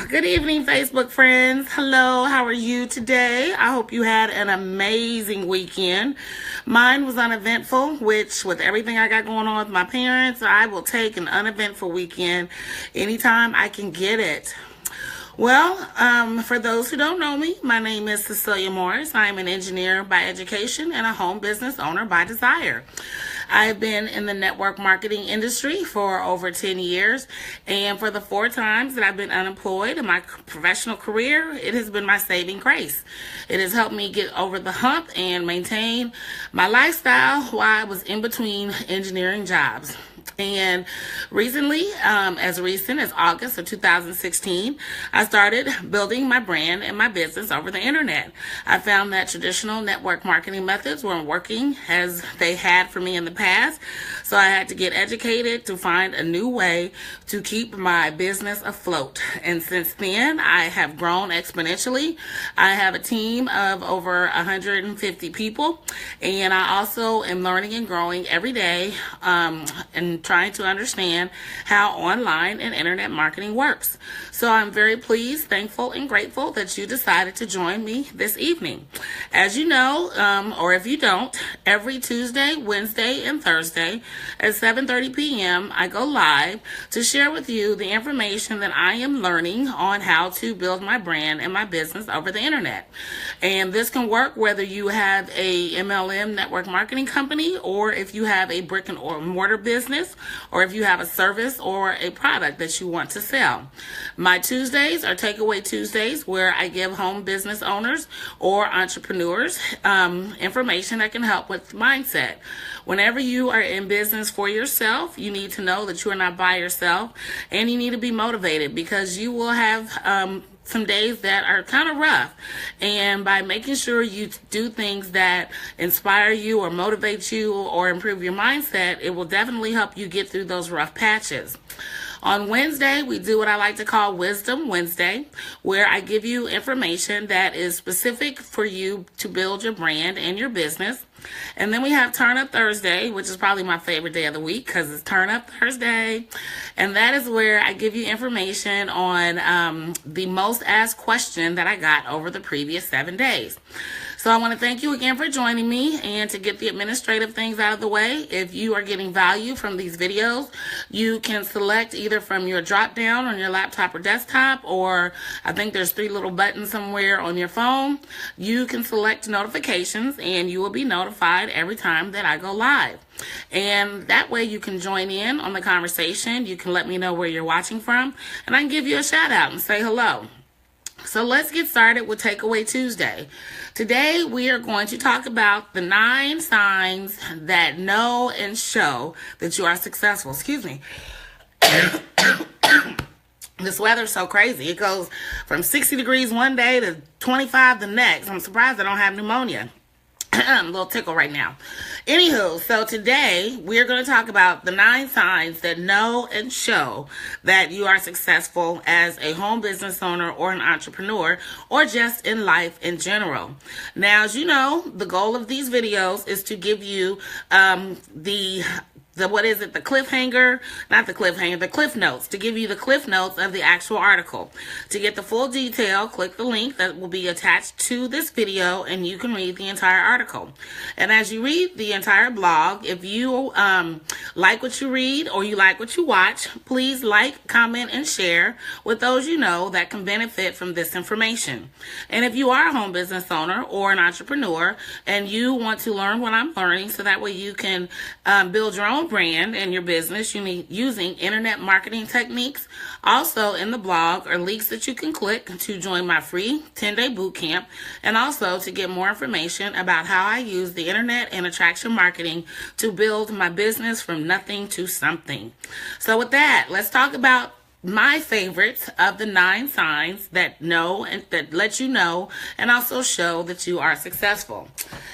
Good evening, Facebook friends. Hello, how are you today? I hope you had an amazing weekend. Mine was uneventful, which with everything I got going on with my parents, I will take an uneventful weekend anytime I can get it. Well, for those who don't know me, my name is Cecilia Morris. I am an engineer by education and a home business owner by desire. I've been in the network marketing industry for over 10 years, and for the 4 times that I've been unemployed in my professional career, it has been my saving grace. It has helped me get over the hump and maintain my lifestyle while I was in between engineering jobs. And recently, as recent as August of 2016, I started building my brand and my business over the internet. I found that traditional network marketing methods weren't working as they had for me in the past, so I had to get educated to find a new way to keep my business afloat. And since then, I have grown exponentially. I have a team of over 150 people, and I also am learning and growing every day and trying to understand how online and internet marketing works. So I'm very pleased, thankful, and grateful that you decided to join me this evening. As you know, or if you don't, every Tuesday, Wednesday, and Thursday at 7:30 p.m., I go live to share with you the information that I am learning on how to build my brand and my business over the internet. And this can work whether you have a MLM network marketing company, or if you have a brick and mortar business, or if you have a service or a product that you want to sell. My Tuesdays are Takeaway Tuesdays, where I give home business owners or entrepreneurs information that can help with mindset. Whenever you are in business for yourself, you need to know that you are not by yourself, and you need to be motivated, because you will have some days that are kind of rough. And by making sure you do things that inspire you or motivate you or improve your mindset, it will definitely help you get through those rough patches. On Wednesday, we do what I like to call Wisdom Wednesday, where I give you information that is specific for you to build your brand and your business. And then we have Turn Up Thursday, which is probably my favorite day of the week because it's Turn Up Thursday. And that is where I give you information on the most asked question that I got over the previous 7 days. So I want to thank you again for joining me. And to get the administrative things out of the way, if you are getting value from these videos, you can select either from your drop down on your laptop or desktop, or I think there's 3 little buttons somewhere on your phone. You can select notifications, and you will be notified every time that I go live. And that way you can join in on the conversation. You can let me know where you're watching from, and I can give you a shout out and say hello. So let's get started with Takeaway Tuesday. Today we are going to talk about the 9 signs that know and show that you are successful. Excuse me. This weather's so crazy. It goes from 60 degrees one day to 25 the next. I'm surprised I don't have pneumonia. A little tickle right now. Anywho, so today we're going to talk about the 9 signs that know and show that you are successful as a home business owner or an entrepreneur, or just in life in general. Now, as you know, the goal of these videos is to give you the cliffhanger, not the cliffhanger, the cliff notes, to give you the cliff notes of the actual article. To get the full detail, click the link that will be attached to this video, and you can read the entire article. And as you read the entire blog, if you like what you read or you like what you watch, please like, comment, and share with those you know that can benefit from this information. And if you are a home business owner or an entrepreneur and you want to learn what I'm learning, so that way you can build your own brand and your business using internet marketing techniques, also in the blog are links that you can click to join my free 10-day boot camp, and also to get more information about how I use the internet and attraction marketing to build my business from nothing to something. So with that, let's talk about my favorites of the 9 signs that know and that let you know and also show that you are successful.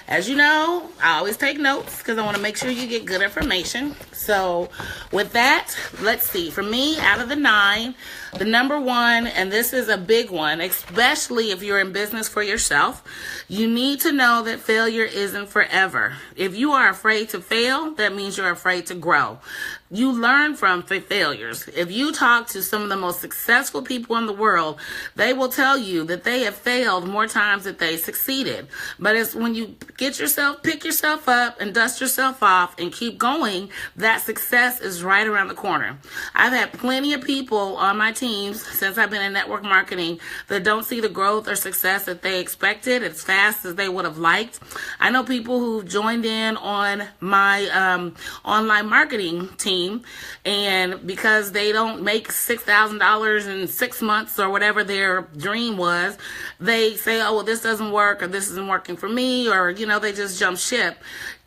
As you know, I always take notes because I want to make sure you get good information. So with that, let's see. For me, out of the 9, the number 1, and this is a big one, especially if you're in business for yourself, you need to know that failure isn't forever. If you are afraid to fail, that means you're afraid to grow. You learn from failures. If you talk to some of the most successful people in the world, they will tell you that they have failed more times than they succeeded. But it's when you pick yourself up and dust yourself off and keep going, that success is right around the corner. I've had plenty of people on my teams since I've been in network marketing that don't see the growth or success that they expected as fast as they would have liked. I know people who've joined in on my online marketing team, and because they don't make $6,000 in 6 months or whatever their dream was, they say, oh, well, this doesn't work, or this isn't working for me, or, they just jump ship.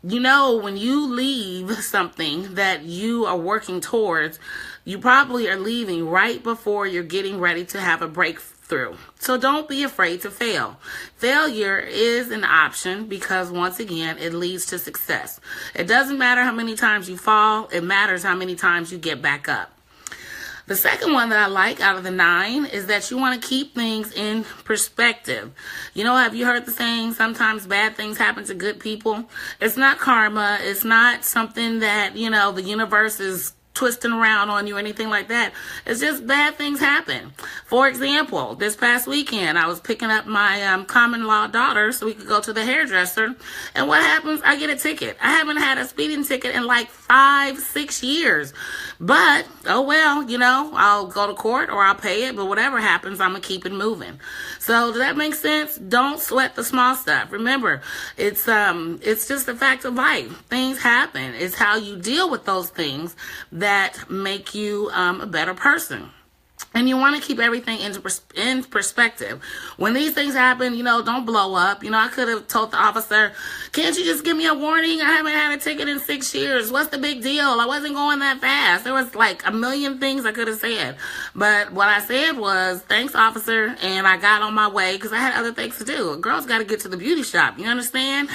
When you leave something that you are working towards, you probably are leaving right before you're getting ready to have a breakthrough. So don't be afraid to fail. Failure is an option because, once again, it leads to success. It doesn't matter how many times you fall. It matters how many times you get back up. The second one that I like out of the 9 is that you want to keep things in perspective. Have you heard the saying, sometimes bad things happen to good people? It's not karma. It's not something that, the universe is twisting around on you or anything like that. It's just bad things happen. For example, this past weekend, I was picking up my common law daughter so we could go to the hairdresser. And what happens? I get a ticket. I haven't had a speeding ticket in like 5-6 years. But, oh well, I'll go to court or I'll pay it. But whatever happens, I'm going to keep it moving. So does that make sense? Don't sweat the small stuff. Remember, it's just a fact of life. Things happen. It's how you deal with those things that make you a better person. And you want to keep everything in perspective. When these things happen, don't blow up. I could have told the officer, can't you just give me a warning? I haven't had a ticket in 6 years. What's the big deal? I wasn't going that fast. There was like a million things I could have said. But what I said was, thanks, officer. And I got on my way because I had other things to do. A girl's got to get to the beauty shop. You understand?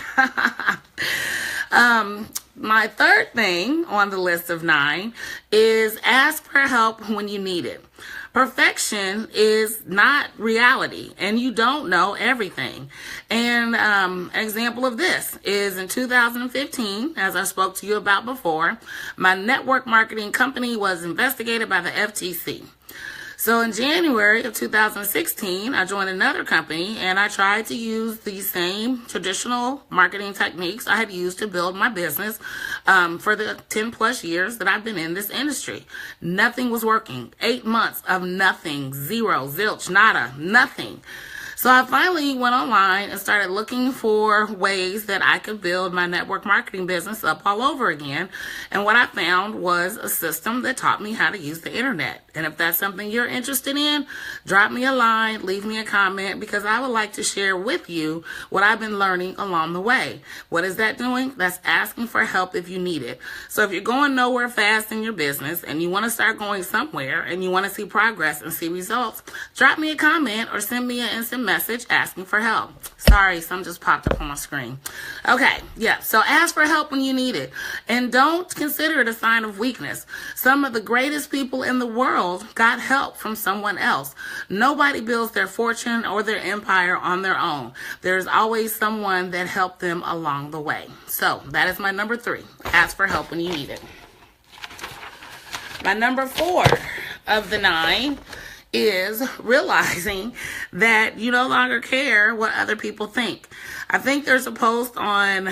My third thing on the list of 9 is ask for help when you need it. Perfection is not reality, and you don't know everything. And an example of this is in 2015, as I spoke to you about before, my network marketing company was investigated by the FTC. So in January of 2016, I joined another company and I tried to use the same traditional marketing techniques I had used to build my business for the 10 plus years that I've been in this industry. Nothing was working. 8 months of nothing, zero, zilch, nada, nothing. So I finally went online and started looking for ways that I could build my network marketing business up all over again. And what I found was a system that taught me how to use the internet. And if that's something you're interested in, drop me a line, leave me a comment, because I would like to share with you what I've been learning along the way. What is that doing? That's asking for help if you need it. So if you're going nowhere fast in your business and you want to start going somewhere and you want to see progress and see results, drop me a comment or send me an instant message asking for help. Sorry, some just popped up on my screen. Okay, yeah, so ask for help when you need it. And don't consider it a sign of weakness. Some of the greatest people in the world got help from someone else. Nobody builds their fortune or their empire on their own. There's always someone that helped them along the way. So that is my number 3. Ask for help when you need it. My number 4 of the 9 is realizing that you no longer care what other people think. I think there's a post on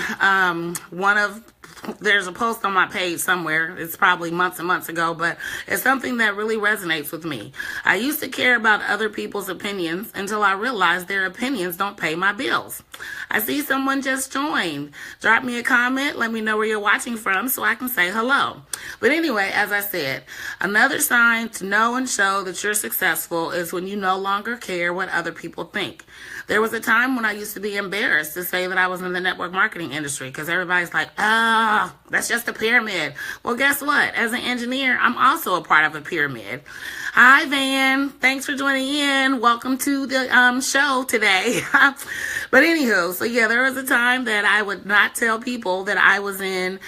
there's a post on my page somewhere. It's probably months and months ago, but it's something that really resonates with me. I used to care about other people's opinions until I realized their opinions don't pay my bills. I see someone just joined. Drop me a comment. Let me know where you're watching from so I can say hello. But anyway, as I said, another sign to know and show that you're successful is when you no longer care what other people think. There was a time when I used to be embarrassed to say that I was in the network marketing industry because everybody's like, that's just a pyramid. Well, guess what? As an engineer, I'm also a part of a pyramid. Hi, Van. Thanks for joining in. Welcome to the show today. But anywho, so yeah, there was a time that I would not tell people that I was in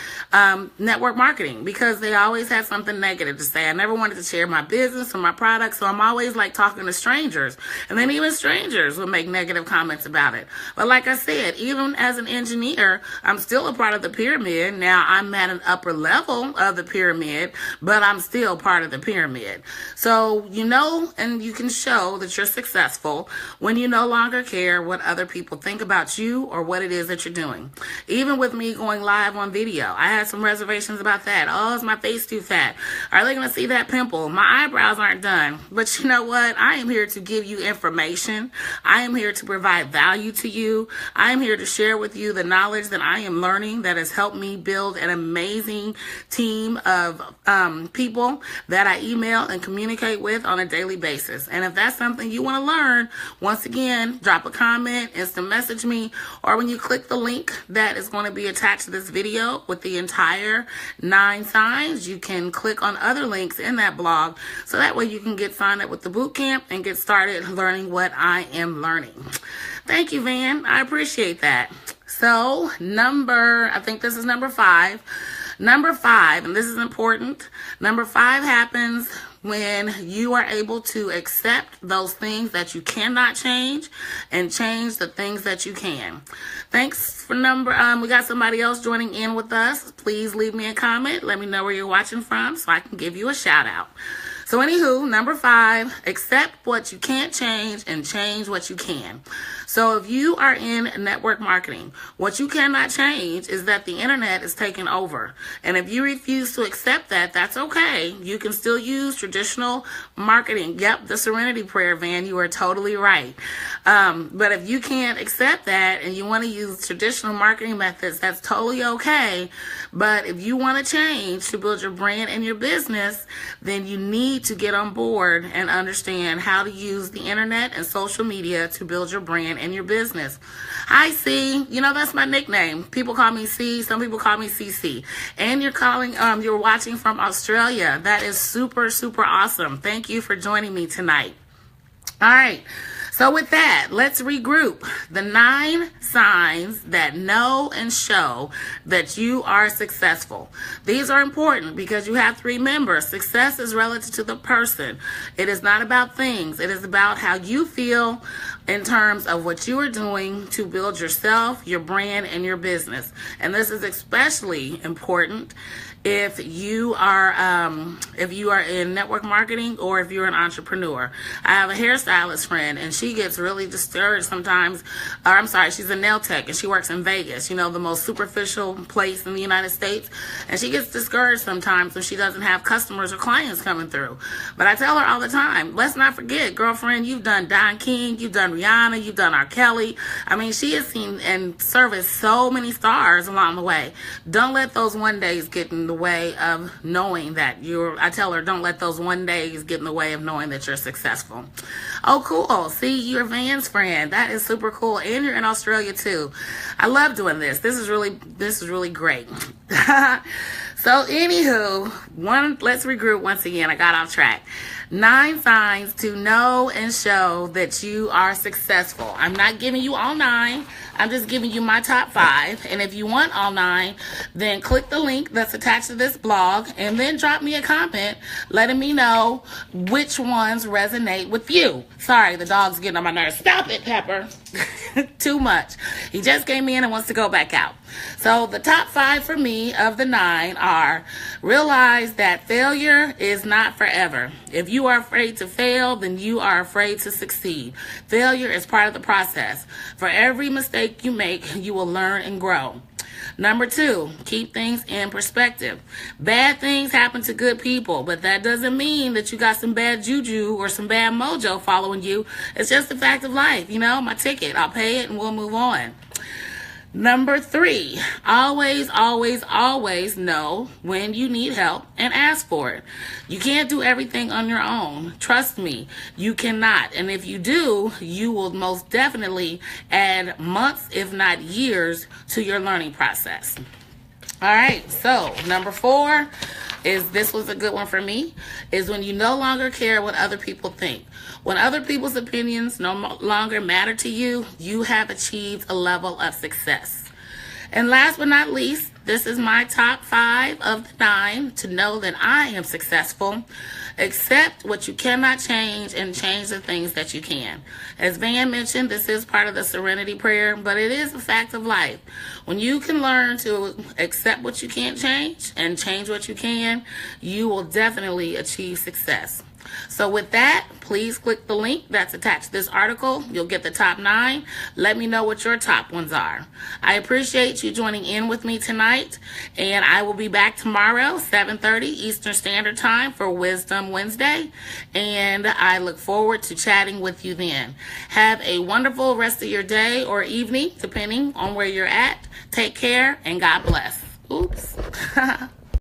network marketing because they always had something negative to say. I never wanted to share my business or my products, so I'm always like talking to strangers. And then even strangers would make negative comments about it. But like I said, even as an engineer, I'm still a part of the pyramid. Now I'm at an upper level of the pyramid, but I'm still part of the pyramid. So you know, and you can show that you're successful when you no longer care what other people think about you or what it is that you're doing. Even with me going live on video, I had some reservations about that. Oh, is my face too fat? Are they going to see that pimple? My eyebrows aren't done. But you know what? I am here to give you information. I am here to provide value to you. I am here to share with you the knowledge that I am learning that has helped me build an amazing team of people that I email and communicate with on a daily basis. And if that's something you want to learn, once again, drop a comment, instant message me, or when you click the link that is going to be attached to this video with the entire 9 signs, you can click on other links in that blog so that way you can get signed up with the boot camp and get started learning what I am learning. Thank you, Van. I appreciate that. So I think this is number 5. Number 5, and this is important, number 5 happens when you are able to accept those things that you cannot change and change the things that you can. Thanks for we got somebody else joining in with us. Please leave me a comment. Let me know where you're watching from so I can give you a shout out. So anywho, number 5, accept what you can't change and change what you can. So if you are in network marketing, what you cannot change is that the internet is taking over. And if you refuse to accept that, that's okay. You can still use traditional marketing. Yep, the Serenity Prayer, Van, you are totally right. But if you can't accept that and you want to use traditional marketing methods, that's totally okay. But if you want to change to build your brand and your business, then you need to get on board and understand how to use the internet and social media to build your brand and your business. Hi, C. You know, that's my nickname. People call me C. Some people call me CC. And you're watching from Australia. That is super, super awesome. Thank you for joining me tonight. All right. So with that, let's regroup. The 9 signs that know and show that you are successful. These are important because you have to remember success is relative to the person. It is not about things. It is about how you feel in terms of what you are doing to build yourself, your brand, and your business. And this is especially important if you are in network marketing or if you're an entrepreneur. I have a hairstylist friend and she gets really discouraged sometimes. She's a nail tech and she works in Vegas, you know, the most superficial place in the United States. And she gets discouraged sometimes when she doesn't have customers or clients coming through. But I tell her all the time, let's not forget, girlfriend, you've done Don King, you've done Rihanna, you've done R. Kelly. I mean, she has seen and serviced so many stars along the way. Don't let those one days get in the way of knowing that I tell her, don't let those one days get in the way of knowing that you're successful. Oh, cool. See, you're Van's friend. That is super cool. And you're in Australia too. I love doing this. This is really great. So anywho, let's regroup once again. I got off track. 9 signs to know and show that you are successful. I'm not giving you all 9. I'm just giving you my top 5. And if you want all 9, then click the link that's attached to this blog and then drop me a comment letting me know which ones resonate with you. Sorry, the dog's getting on my nerves. Stop it, Pepper. Too much. He just came in and wants to go back out. So the top 5 for me of the 9 are: realize that failure is not forever. If you are afraid to fail, then you are afraid to succeed. Failure is part of the process. For every mistake you make, you will learn and grow. Number 2, keep things in perspective. Bad things happen to good people, but that doesn't mean that you got some bad juju or some bad mojo following you. It's just a fact of life. You know, my ticket, I'll pay it and we'll move on. Number 3, always, always, always know when you need help and ask for it. You can't do everything on your own. Trust me, you cannot. And if you do, you will most definitely add months, if not years, to your learning process. All right, so number 4 is, this was a good one for me, is when you no longer care what other people think. When other people's opinions no longer matter to you, you have achieved a level of success. And last but not least, this is my top 5 of the 9 to know that I am successful. Accept what you cannot change and change the things that you can. As Van mentioned, this is part of the Serenity Prayer, but it is a fact of life. When you can learn to accept what you can't change and change what you can, you will definitely achieve success. So with that, please click the link that's attached to this article. You'll get the top 9. Let me know what your top ones are. I appreciate you joining in with me tonight, and I will be back tomorrow, 7:30 Eastern Standard Time for Wisdom Wednesday, and I look forward to chatting with you then. Have a wonderful rest of your day or evening, depending on where you're at. Take care, and God bless. Oops.